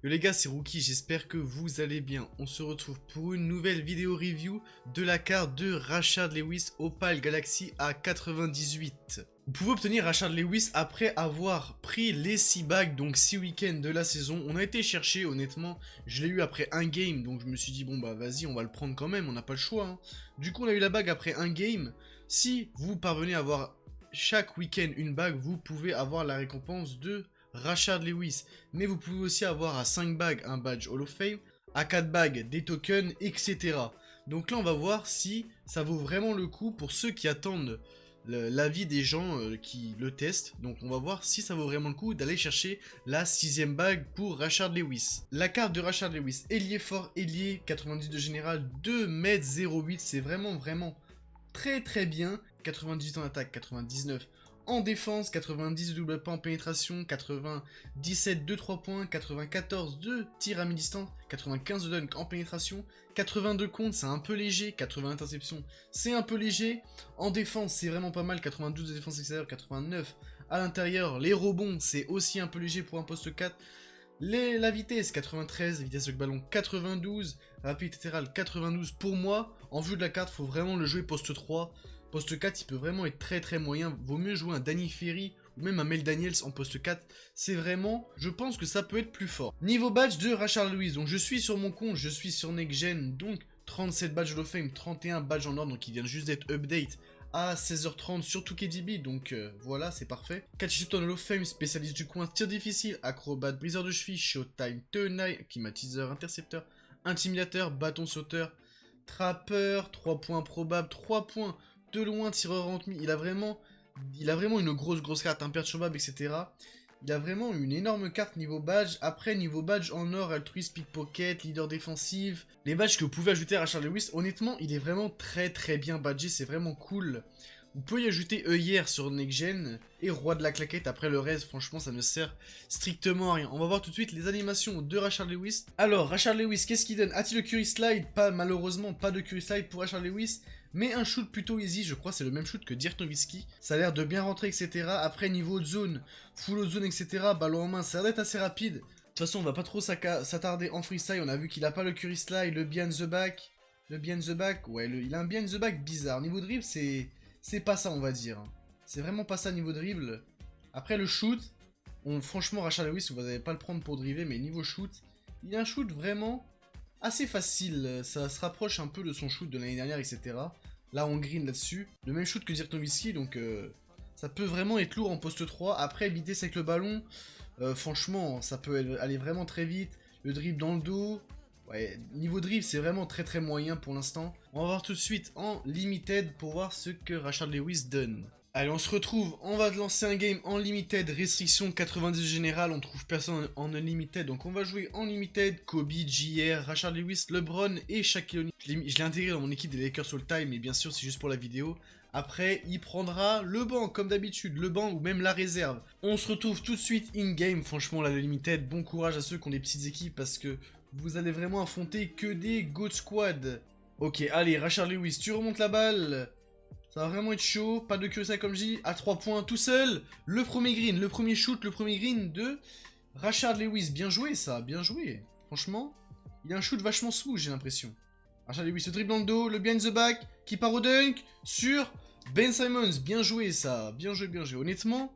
Yo les gars, c'est Rookie, j'espère que vous allez bien. On se retrouve pour une nouvelle vidéo review de la carte de Rashard Lewis Opal Galaxy à 98. Vous pouvez obtenir Rashard Lewis après avoir pris les 6 bagues, donc 6 week-ends de la saison. On a été chercher, honnêtement, je l'ai eu après un game, donc je me suis dit bon bah vas-y, on va le prendre quand même, on n'a pas le choix. Hein. Du coup on a eu la bague après un game. Si vous parvenez à avoir chaque week-end une bague, vous pouvez avoir la récompense de Rashard Lewis, mais vous pouvez aussi avoir à 5 bagues un badge Hall of Fame, à 4 bagues des tokens, etc. Donc là on va voir si ça vaut vraiment le coup pour ceux qui attendent l'avis des gens qui le testent. Donc on va voir si ça vaut vraiment le coup d'aller chercher la 6ème bague pour Rashard Lewis. La carte de Rashard Lewis, ailier fort, ailier, 90 de général, 2,08 m, c'est vraiment très bien. 98 en attaque, 99 en défense, 90 de double pas en pénétration, 97 de 3 points, 94 de tir à mi-distance, 95 de dunk en pénétration, 82 contre, c'est un peu léger, 80 interceptions, c'est un peu léger. En défense, c'est vraiment pas mal, 92 de défense extérieure, 89 à l'intérieur. Les rebonds, c'est aussi un peu léger pour un poste 4. La vitesse, 93, vitesse de ballon, 92, rapidité latérale, 92. Pour moi, en vue de la carte, faut vraiment le jouer poste 3. Poste 4, il peut vraiment être très moyen. Vaut mieux jouer un Danny Ferry ou même un Mel Daniels en poste 4. C'est vraiment, je pense que ça peut être plus fort. Niveau badge de Rashard Lewis, donc je suis sur mon compte, je suis sur NextGen, donc 37 badges Hall of Fame, 31 badges en ordre, donc il vient juste d'être update à 16h30 sur 2KDB, donc voilà, c'est parfait. Catch Hall of Fame, spécialiste du coin, tir difficile, acrobate, briseur de cheville, showtime, tenaille, climatiseur, intercepteur, intimidateur, bâton sauteur, trappeur, 3 points probable, 3 points de loin, tireur en demi. Il a vraiment une grosse carte, imperturbable, etc. Il a vraiment une énorme carte niveau badge. Après, niveau badge en or, altruiste, pickpocket, leader défensif. Les badges que vous pouvez ajouter à Rashard Lewis, honnêtement, il est vraiment très bien badgé. C'est vraiment cool. Vous pouvez y ajouter œillère sur NextGen et roi de la claquette. Après le reste, franchement, ça ne sert strictement à rien. On va voir tout de suite les animations de Rashard Lewis. Alors, Rashard Lewis, qu'est-ce qu'il donne? A-t-il le Curry Slide? Pas, malheureusement, pas de Curry Slide pour Rashard Lewis. Mais un shoot plutôt easy, je crois, c'est le même shoot que Dirk Nowitzki. Ça a l'air de bien rentrer, etc. Après, niveau de zone, full zone, etc. Ballon en main, ça a l'air d'être assez rapide. De toute façon, on va pas trop s'attarder en freestyle. On a vu qu'il a pas le Curry Slide, le behind the back. Le behind the back, ouais, il a un behind the back bizarre. Niveau dribble, c'est pas ça, on va dire. C'est vraiment pas ça niveau dribble. Après, le shoot, franchement, Rashard Lewis, vous n'allez pas le prendre pour dribbler, mais niveau shoot, il a un shoot vraiment assez facile. Ça se rapproche un peu de son shoot de l'année dernière, etc. Là, on green là-dessus. Le même shoot que Dirk Nowitzki, donc ça peut vraiment être lourd en poste 3. Après, vitesse avec le ballon, franchement, ça peut aller vraiment très vite. Le dribble dans le dos. Ouais, niveau dribble, c'est vraiment très moyen pour l'instant. On va voir tout de suite en limited pour voir ce que Rashard Lewis donne. Allez, on se retrouve, on va lancer un game en limited, restriction 90 générale, on trouve personne en unlimited, donc on va jouer en limited, Kobe, JR, Rashard Lewis, LeBron et Shaquille O'Neal. Je l'ai intégré dans mon équipe des Lakers all time, mais bien sûr c'est juste pour la vidéo. Après, il prendra le banc, comme d'habitude, le banc ou même la réserve. On se retrouve tout de suite in-game, franchement, la limited, bon courage à ceux qui ont des petites équipes, parce que vous allez vraiment affronter que des GOAT Squad. Ok, allez, Rashard Lewis, tu remontes la balle. Ça va vraiment être chaud, pas de QSA comme je dis, à 3 points tout seul. Le premier green, le premier shoot, le premier green de Rashard Lewis. Bien joué ça, bien joué. Franchement, il a un shoot vachement smooth, j'ai l'impression. Rashard Lewis, le dribble dans le dos, le behind the back, qui part au dunk sur Ben Simmons. Bien joué ça, bien joué. Honnêtement,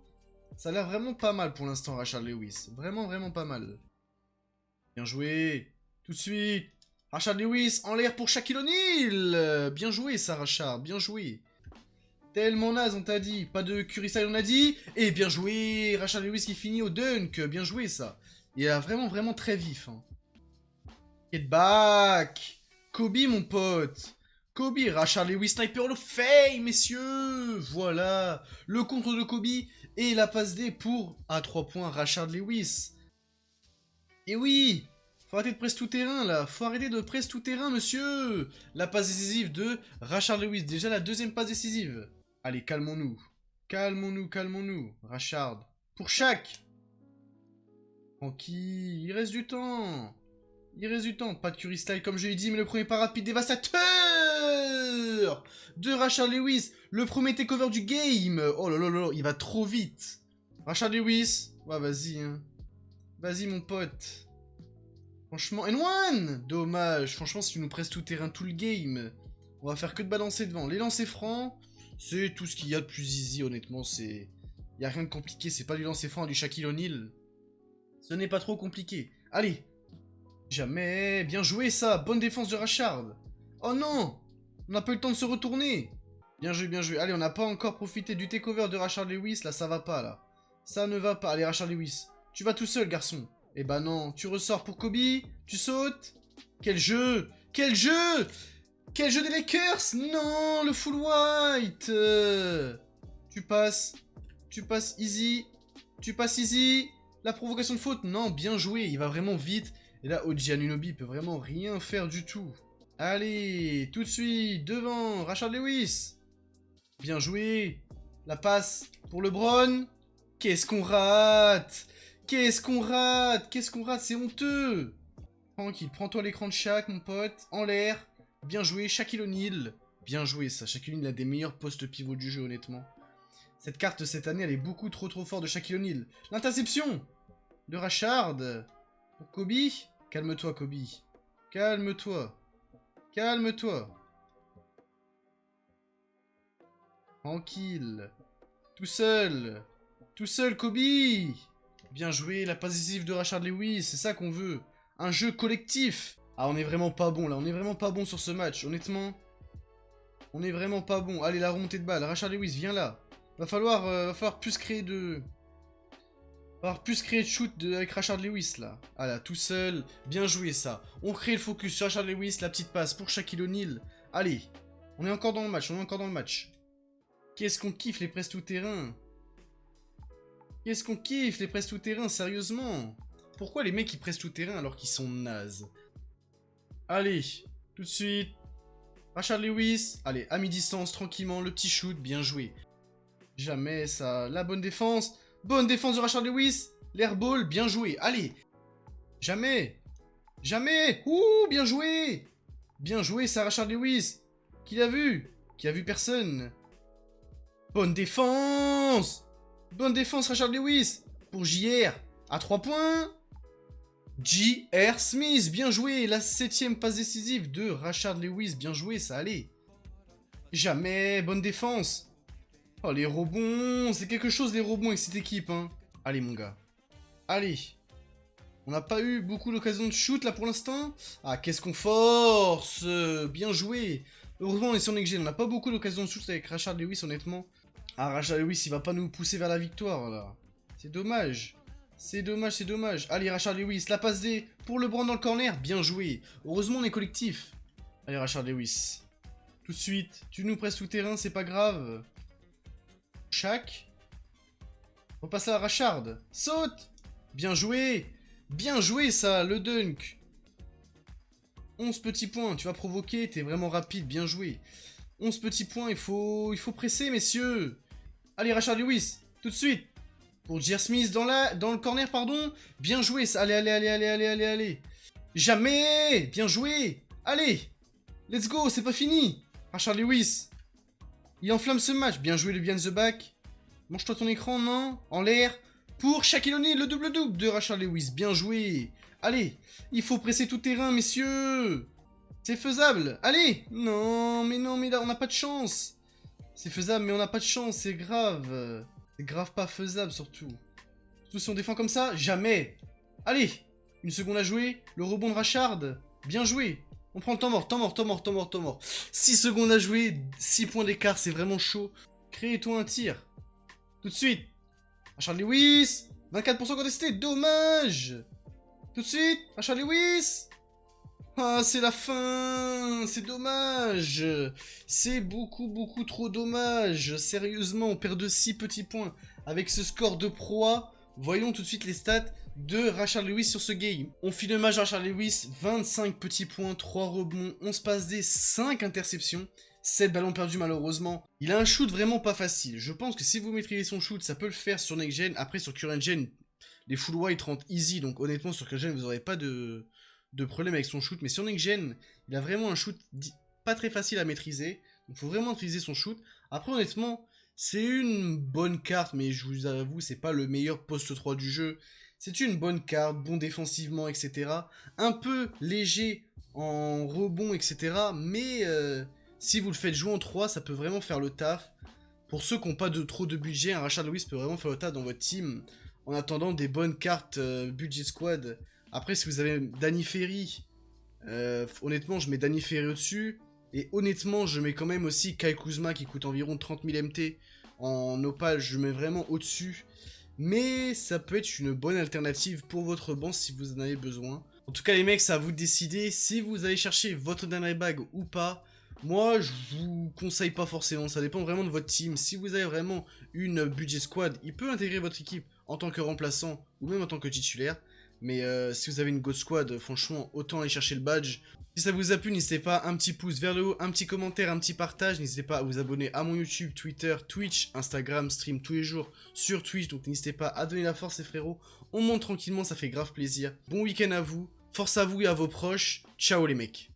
ça a l'air vraiment pas mal pour l'instant, Rashard Lewis. Vraiment pas mal. Bien joué, tout de suite. Rashard Lewis en l'air pour Shaquille O'Neal. Bien joué ça, Rashard, bien joué. Tellement naze, on t'a dit. Pas de Curry Style, on a dit. Et bien joué, Rashard Lewis qui finit au dunk. Bien joué, ça. Il a vraiment très vif. Hein. Get back. Kobe, mon pote. Kobe, Rashard Lewis, sniper Hall of Fame, messieurs. Voilà. Le contre de Kobe et la passe D pour, à 3 points, Rashard Lewis. Et oui. Faut arrêter de presse tout terrain, là. Faut arrêter de presse tout terrain, monsieur. La passe décisive de Rashard Lewis. Déjà la deuxième passe décisive. Allez, calmons-nous. Calmons-nous. Rashard. Pour Shaq. Tranquille. Il reste du temps. Pas de Curry Style, comme je l'ai dit, mais le premier pas rapide dévastateur de Rashard Lewis. Le premier takeover du game. Oh là, il va trop vite. Rashard Lewis. Ouais, vas-y, hein. Vas-y, mon pote. Franchement, N1! Dommage. Franchement, si tu nous presses tout terrain tout le game, on va faire que de balancer devant. Les lancers francs, c'est tout ce qu'il y a de plus easy, honnêtement. Il y a rien de compliqué. C'est pas du lancer franc, du Shaquille O'Neal. Ce n'est pas trop compliqué. Allez. Jamais. Bien joué, ça. Bonne défense de Rashard. Oh non! On n'a pas eu le temps de se retourner. Bien joué, bien joué. Allez, on n'a pas encore profité du takeover de Rashard Lewis. Là, ça va pas, là. Ça ne va pas. Allez, Rashard Lewis. Tu vas tout seul, garçon. Eh ben non. Tu ressors pour Kobe. Tu sautes. Quel jeu! Quel jeu! Quel jeu des Lakers! Non! Le full white! Tu passes. Tu passes easy. Tu passes easy. La provocation de faute. Non, bien joué. Il va vraiment vite. Et là, OG Anunoby peut vraiment rien faire du tout. Allez, tout de suite, devant, Rashard Lewis. Bien joué. La passe pour LeBron. Qu'est-ce qu'on rate? Qu'est-ce qu'on rate? Qu'est-ce qu'on rate? C'est honteux. Tranquille, prends-toi l'écran de Shaq, mon pote. En l'air. Bien joué, Shaquille O'Neal. Bien joué, ça. Shaquille O'Neal a des meilleurs postes pivots du jeu, honnêtement. Cette carte, cette année, elle est beaucoup trop forte de Shaquille O'Neal. L'interception de Rashard. Pour Kobe. Calme-toi, Kobe. Calme-toi. Calme-toi. Tranquille. Tout seul. Tout seul, Kobe. Bien joué, la passe décisive de Rashard Lewis. C'est ça qu'on veut. Un jeu collectif. Ah, on est vraiment pas bon, là. On est vraiment pas bon sur ce match. Honnêtement, on est vraiment pas bon. Allez, la remontée de balle. Rashard Lewis, viens là. Va falloir plus créer de... plus créer de shoot avec Rashard Lewis, là. Ah là, tout seul. Bien joué, ça. On crée le focus sur Rashard Lewis. La petite passe pour Shaquille O'Neal. Allez. On est encore dans le match. On est encore dans le match. Qu'est-ce qu'on kiffe, les presses tout-terrain. Qu'est-ce qu'on kiffe, les presses tout-terrain, sérieusement. Pourquoi les mecs, ils pressent tout-terrain alors qu'ils sont nazes? Allez. Tout de suite. Rashard Lewis. Allez, à mi-distance, tranquillement. Le petit shoot. Bien joué. Jamais, ça. La bonne défense. Bonne défense de Rashard Lewis. L'airball, bien joué. Allez. Jamais. Jamais. Ouh, bien joué. Bien joué, ça, Rashard Lewis. Qui l'a vu? Qui a vu personne? Bonne défense. Bonne défense, Rashard Lewis. Pour JR. À 3 points. J.R. Smith. Bien joué. La 7ème passe décisive de Rashard Lewis. Bien joué, ça, allez. Jamais. Bonne défense. Oh, les rebonds, c'est quelque chose les rebonds avec cette équipe, hein. Allez, mon gars. Allez. On n'a pas eu beaucoup d'occasions de shoot, là, pour l'instant. Ah, qu'est-ce qu'on force. Bien joué. Heureusement, on est sur Next Gen. On n'a pas beaucoup d'occasions de shoot avec Rashard Lewis, honnêtement. Ah, Rashard Lewis, il va pas nous pousser vers la victoire, là. C'est dommage. C'est dommage, c'est dommage. Allez, Rashard Lewis, la passe D pour LeBron dans le corner. Bien joué. Heureusement, on est collectif. Allez, Rashard Lewis. Tout de suite. Tu nous presses tout terrain, c'est pas grave. Shaq. On passe à Rashard. Saute. Bien joué. Bien joué, ça, le dunk. 11 petits points. Tu vas provoquer, t'es vraiment rapide. Bien joué. 11 petits points, il faut presser, messieurs. Allez, Rashard Lewis. Tout de suite. Pour J.R. Smith dans le corner, pardon. Bien joué, ça. Allez, allez, allez, allez, allez, allez, allez. Jamais. Bien joué. Allez. Let's go, c'est pas fini. Rashard Lewis. Il enflamme ce match. Bien joué le behind the back. Mange-toi ton écran, non? En l'air. Pour Shaquille O'Neal, le double-double de Rashard Lewis. Bien joué. Allez. Il faut presser tout terrain, messieurs. C'est faisable. Allez. Non, mais là, on n'a pas de chance. C'est faisable, mais on n'a pas de chance. C'est grave. C'est grave pas faisable, surtout. Surtout si on défend comme ça. Jamais. Allez. Une seconde à jouer. Le rebond de Rashard. Bien joué. On prend le temps mort, temps mort, temps mort, temps mort, temps mort. 6 secondes à jouer, 6 points d'écart, c'est vraiment chaud. Crée-toi un tir. Tout de suite. Rashard Lewis. 24% contesté, dommage. Tout de suite. Rashard Lewis. Ah, c'est la fin. C'est dommage. C'est beaucoup, beaucoup trop dommage. Sérieusement, on perd de 6 petits points. Avec ce score de proie, voyons tout de suite les stats de Rashard Lewis sur ce game. On finit le match de Rashard Lewis, 25 petits points, 3 rebonds, 11 passes D, 5 interceptions, 7 ballons perdus malheureusement. Il a un shoot vraiment pas facile. Je pense que si vous maîtrisez son shoot, ça peut le faire sur Next Gen. Après sur Current Gen, les full white rentrent easy, donc honnêtement sur Current Gen vous n'aurez pas de problème avec son shoot. Mais sur Next Gen, il a vraiment un shoot pas très facile à maîtriser. Donc il faut vraiment maîtriser son shoot. Après honnêtement, c'est une bonne carte, mais je vous avoue, c'est pas le meilleur poste 3 du jeu. C'est une bonne carte, bon défensivement, etc. Un peu léger en rebond, etc. Mais si vous le faites jouer en 3, ça peut vraiment faire le taf. Pour ceux qui n'ont pas trop de budget, un Rashard Lewis peut vraiment faire le taf dans votre team. En attendant des bonnes cartes budget squad. Après, si vous avez Danny Ferry, honnêtement, je mets Danny Ferry au-dessus. Et honnêtement, je mets quand même aussi Kai Kuzma qui coûte environ 30 000 MT. En opale, je mets vraiment au-dessus. Mais ça peut être une bonne alternative pour votre banc si vous en avez besoin. En tout cas, les mecs, c'est à vous de décider si vous allez chercher votre dernier bag ou pas. Moi, je vous conseille pas forcément, ça dépend vraiment de votre team. Si vous avez vraiment une budget squad, il peut intégrer votre équipe en tant que remplaçant ou même en tant que titulaire. Mais si vous avez une God Squad, franchement, autant aller chercher le badge. Si ça vous a plu, n'hésitez pas, un petit pouce vers le haut, un petit commentaire, un petit partage. N'hésitez pas à vous abonner à mon YouTube, Twitter, Twitch, Instagram, stream tous les jours sur Twitch. Donc n'hésitez pas à donner la force, les frérots. On monte tranquillement, ça fait grave plaisir. Bon week-end à vous, force à vous et à vos proches. Ciao les mecs.